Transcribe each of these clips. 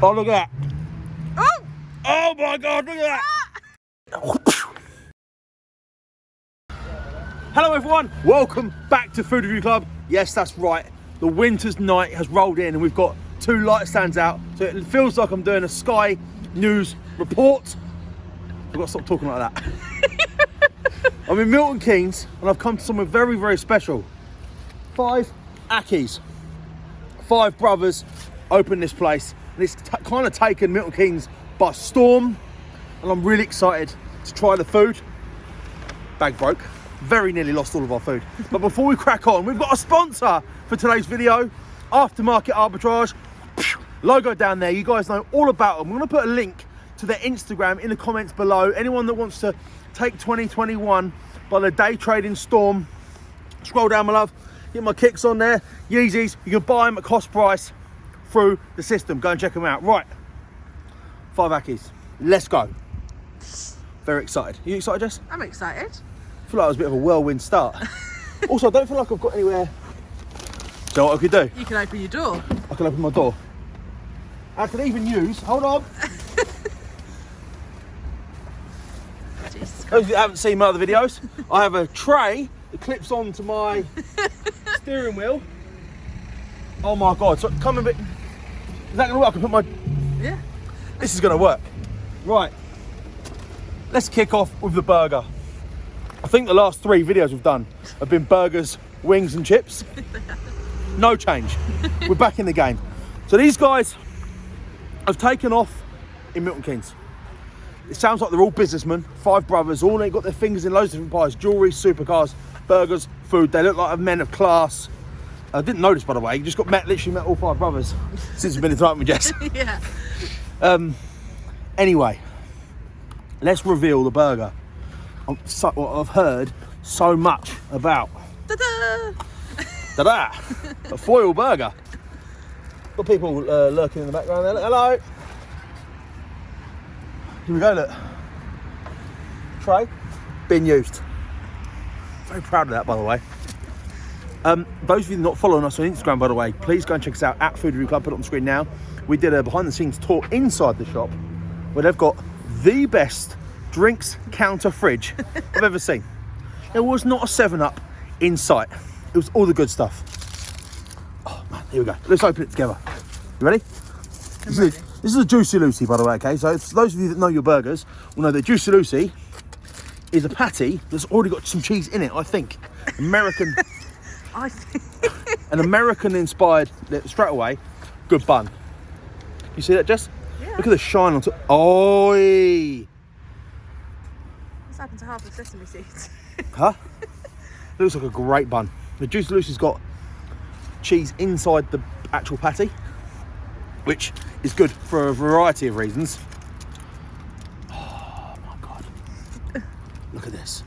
Oh, look at that. Oh! Oh my God, look at that. Hello everyone, welcome back to Food Review Club. Yes, that's right. The winter's night has rolled in and we've got 2 light stands out. So it feels like I'm doing a Sky News report. I've got to stop talking like that. I'm in Milton Keynes and I've come to somewhere very, very special. 5 Akhi'S. 5 brothers opened this place. And it's kind of taken Milton Keynes by storm. And I'm really excited to try the food. Bag broke. Very nearly lost all of our food. But before we crack on, we've got a sponsor for today's video. Aftermarket Arbitrage. Logo down there. You guys know all about them. I'm going to put a link to their Instagram in the comments below. Anyone that wants to take 2021 by the day trading storm, scroll down, my love. Get my kicks on there. Yeezys. You can buy them at cost price through the system. Go and check them out. Right. 5 Akhi'S. Let's go. Very excited. You excited, Jess? I'm excited. I feel like it was a bit of a whirlwind start. Also, I don't feel like I've got anywhere. So what I could do? You can open your door. I can open my door. I can even use, hold on. Those that haven't seen my other videos, I have a tray that clips onto my steering wheel. Oh my God, so come a bit. Is that gonna work? I can put my, Yeah. this is gonna work. Right, let's kick off with the burger. I think the last 3 videos we've done have been burgers, wings and chips. No change. We're back in the game. So these guys have taken off in Milton Keynes. It sounds like they're all businessmen, 5 brothers, all they got their fingers in loads of different pies, jewellery, supercars, burgers, food. They look like men of class. I didn't notice, by the way, you just literally met all 5 brothers since we've been interacting with Jess. Yeah. Anyway, let's reveal the burger. What I've heard so much about. Ta-da! Ta-da! A foil burger. Got people lurking in the background there. Look, hello. Here we go, look. Tray, been used. Very proud of that, by the way. Those of you not following us on Instagram, by the way, please go and check us out at Food Review Club. Put it on the screen now. We did a behind-the-scenes tour inside the shop where they've got the best drinks counter fridge I've ever seen. There was not a 7-Up in sight. It was all the good stuff. Oh man, here we go. Let's open it together. You ready? This is a Juicy Lucy, by the way, okay? So for those of you that know your burgers will know that Juicy Lucy is a patty that's already got some cheese in it, I think. American. I think. An American-inspired, straight away, good bun. You see that, Jess? Yeah. Look at the shine on top. Oi! What's happened to half the sesame seeds? Huh? Looks like a great bun. The Juicy Lucy's got cheese inside the actual patty, which is good for a variety of reasons. Oh my God. Look at this.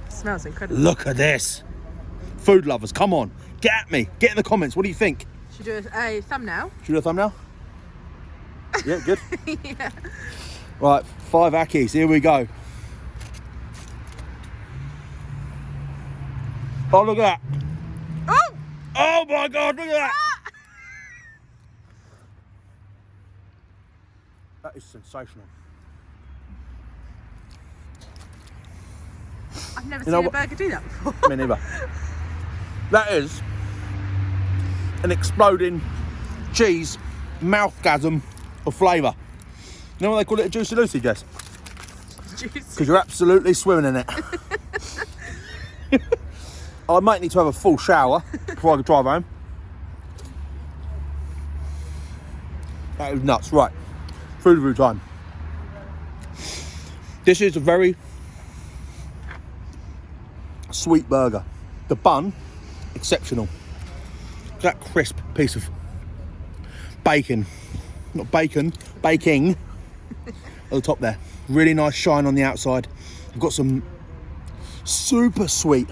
It smells incredible. Look at this. Food lovers, come on. Get at me. Get in the comments. What do you think? Should we do a thumbnail? Should we do a thumbnail? Yeah, good. Yeah. Right, 5 Akhi'S. Here we go. Oh, look at that. Oh! Oh my God, look at that. That is sensational. I've never seen a burger do that before. Me neither. That is an exploding cheese mouthgasm of flavour. You know why they call it a Juicy Lucy, Jess? Juicy. Because you're absolutely swimming in it. I might need to have a full shower before I can drive home. That is nuts. Right, food review time. This is a very sweet burger. The bun, exceptional. That crisp piece of bacon, not bacon, baking at the top there. Really nice shine on the outside. I've got some super sweet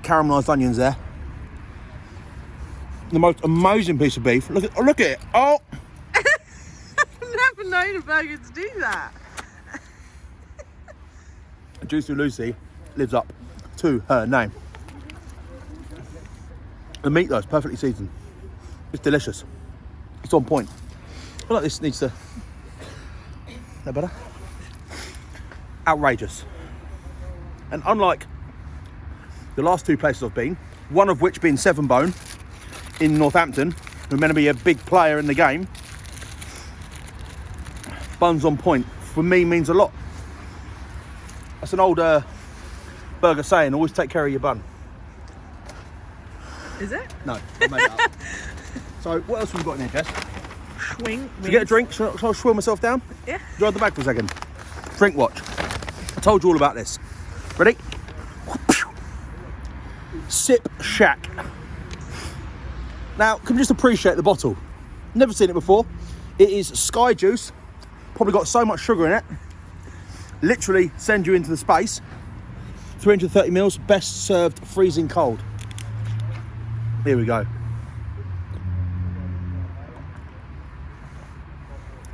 caramelised onions there. The most amazing piece of beef. Look at it. Oh! I've never known a burger to do that. Juicy Lucy lives up to her name. The meat though is perfectly seasoned. It's delicious. It's on point. feel like this needs to... No better? Outrageous. And unlike the last two places I've been, one of which being Seven Bone in Northampton, who are meant to be a big player in the game, buns on point, for me, means a lot. That's an old burger saying, always take care of your bun. Is it? No, I made it up. So, what else have we got in here, Jess? Swing. Did you get a drink? Shall I swill myself down? Yeah. Drive the bag for a second. Drink watch. I told you all about this. Ready? Sip Shack. Now, can you just appreciate the bottle? Never seen it before. It is Sky Juice. Probably got so much sugar in it. Literally send you into the space. 330 mils, best served freezing cold. Here we go.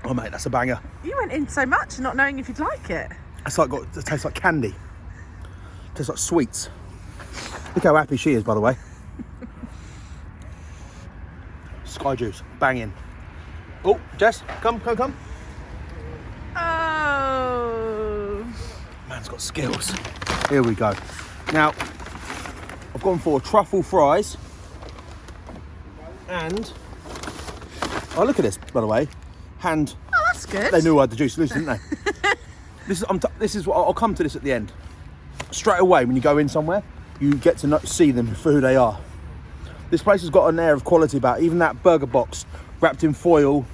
Oh mate, that's a banger. You went in so much, not knowing if you'd like it. It's like it tastes like candy. It tastes like sweets. Look how happy she is, by the way. Sky Juice, banging. Oh, Jess, come. Oh. Man's got skills. Here we go. Now, I've gone for truffle fries. And, oh look at this, by the way. Oh, that's good. They knew I had the juice loose, didn't they? This is what I'll come to this at the end. Straight away, when you go in somewhere, you get to see them for who they are. This place has got an air of quality about it. Even that burger box, wrapped in foil,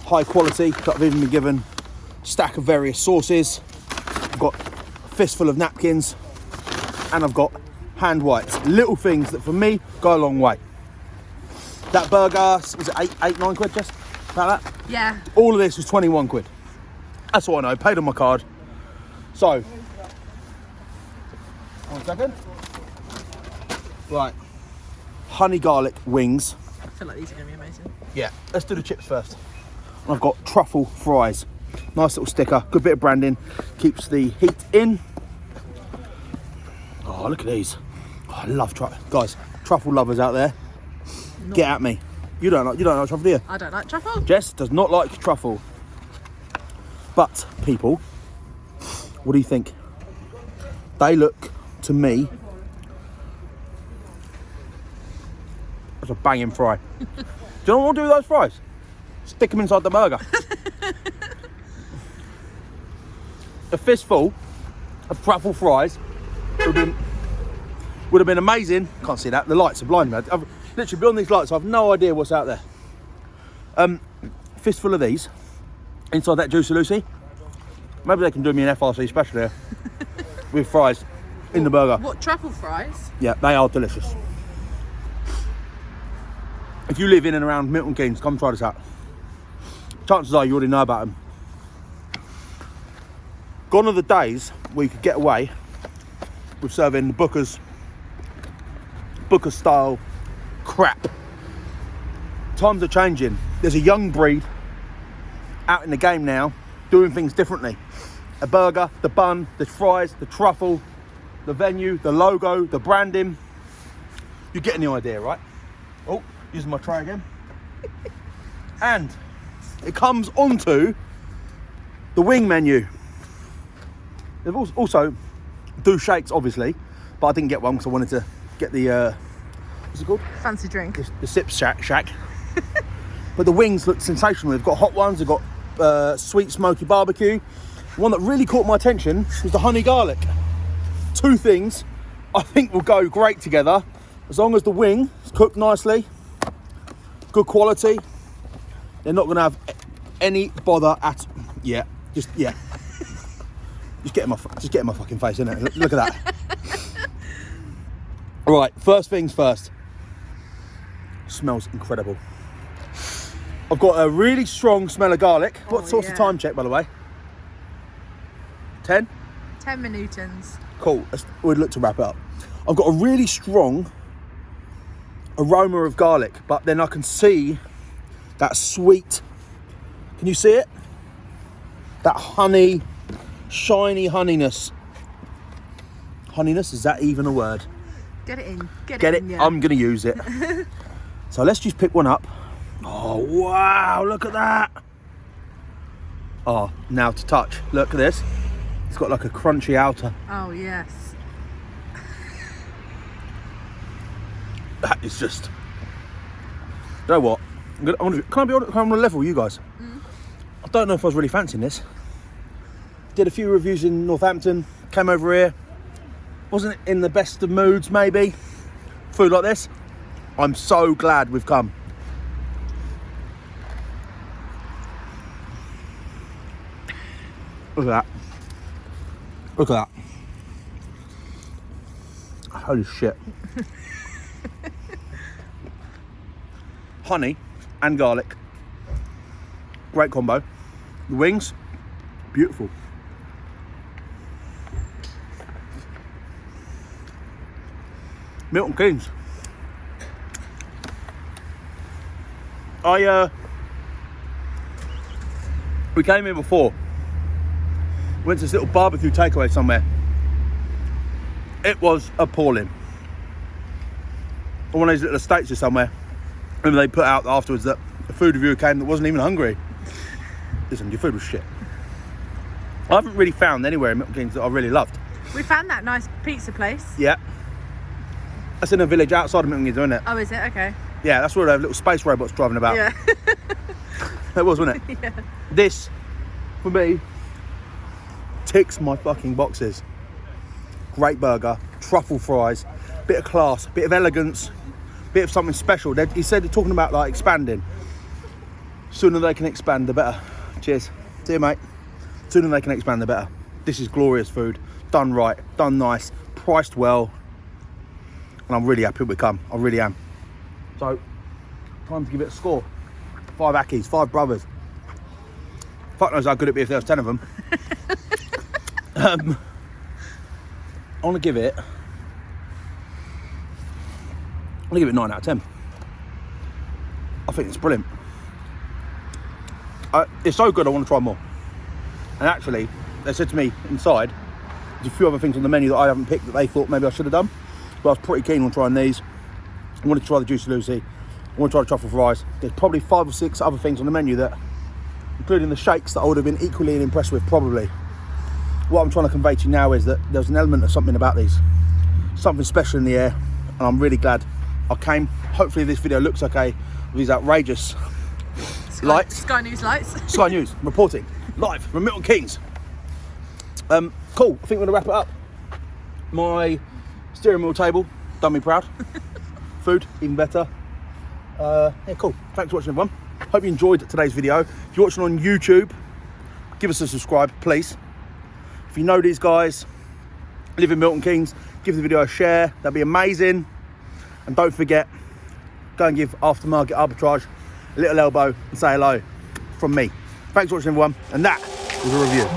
high quality. I've even been given a stack of various sauces. I've got a fistful of napkins, and I've got hand wipes. Little things that for me go a long way. That burger, was it 9 quid, Jess? About that? Yeah. All of this was 21 quid. That's all I know, paid on my card. So, 1 second. Right, honey garlic wings. I feel like these are going to be amazing. Yeah, let's do the chips first. And I've got truffle fries. Nice little sticker, good bit of branding, keeps the heat in. Oh, look at these. Oh, I love truffle. Guys, truffle lovers out there, get at me. You don't like truffle, do you? I don't like truffle. Jess does not like truffle. But, people, what do you think? They look, to me, as a banging fry. Do you know what I'll do with those fries? Stick them inside the burger. A fistful of truffle fries would have been amazing. Can't see that, the lights are blinding me. I've literally beyond these lights, I have no idea what's out there. Fistful of these inside that Juicy Lucy. Maybe they can do me an FRC special here with fries in the burger. What, truffle fries? Yeah, they are delicious. If you live in and around Milton Keynes, come try this out. Chances are you already know about them. Gone are the days where you could get away with serving Booker style crap. Times are changing. There's a young breed out in the game now doing things differently. A burger, the bun, the fries, the truffle, the venue, the logo, the branding. You're getting the idea, right? Oh, using my tray again. And it comes onto the wing menu. They've also do shakes, obviously, but I didn't get one because I wanted to get the what's it called? Fancy drink. The sip shack. But the wings look sensational. They've got hot ones. They've got sweet smoky barbecue. One that really caught my attention was the honey garlic. Two things I think will go great together as long as the wing is cooked nicely, good quality. They're not going to have any bother at Just get in my fucking face, innit? Look at that. Right, first things first. Smells incredible. I've got a really strong smell of garlic. What's the time check, by the way? 10? 10 minutins. Cool. We'd look to wrap it up. I've got a really strong aroma of garlic, but then I can see that sweet. Can you see it? That honey, shiny honeyness. Honeyness, is that even a word? Get it in. Get it? In, yeah. I'm going to use it. So let's just pick one up. Oh, wow, look at that. Oh, now to touch. Look at this. It's got like a crunchy outer. Oh, yes. That is just... You know what? Can I be on a level with you guys? I don't know if I was really fancying this. Did a few reviews in Northampton, came over here. Wasn't in the best of moods, maybe. Food like this. I'm so glad we've come. Look at that. Look at that. Holy shit. Honey and garlic. Great combo. The wings, beautiful. Milton Keynes. We came here before. Went to this little barbecue takeaway somewhere. It was appalling. On one of these little estates or somewhere. Remember they put out afterwards that a food reviewer came that wasn't even hungry. Listen, your food was shit. I haven't really found anywhere in Milton Keynes that I really loved. We found that nice pizza place. Yeah. That's in a village outside of Milton Keynes, isn't it? Oh, is it? Okay. Yeah, that's where they have little space robots driving about. Yeah. That was, wasn't it? Yeah. This, for me, ticks my fucking boxes. Great burger, truffle fries, bit of class, bit of elegance, bit of something special. He said they're talking about like expanding. Sooner they can expand, the better. Cheers. See you, mate. Sooner they can expand, the better. This is glorious food, done right, done nice, priced well, and I'm really happy we come. I really am. So, time to give it a score. 5 Akhi'S, 5 brothers. Fuck knows how good it'd be if there was 10 of them. I want to give it 9 out of 10. I think it's brilliant. It's so good I want to try more. And actually, they said to me inside, there's a few other things on the menu that I haven't picked that they thought maybe I should have done. But I was pretty keen on trying these. I wanted to try the Juicy Lucy. I want to try the Truffle Fries. There's probably 5 or 6 other things on the menu that, including the shakes, that I would have been equally impressed with, probably. What I'm trying to convey to you now is that there's an element of something about these. Something special in the air, and I'm really glad I came. Hopefully this video looks okay with these outrageous lights. Sky News lights. Sky News, reporting, live from Milton Keynes. Cool, I think we're gonna wrap it up. My steering wheel table, done me proud. Food, even better. Yeah, cool. Thanks for watching, everyone. Hope you enjoyed today's video. If you're watching on YouTube, give us a subscribe, please. If you know these guys, live in Milton Keynes, give the video a share. That'd be amazing. And don't forget, go and give Aftermarket Arbitrage a little elbow and say hello from me. Thanks for watching, everyone. And that was a review.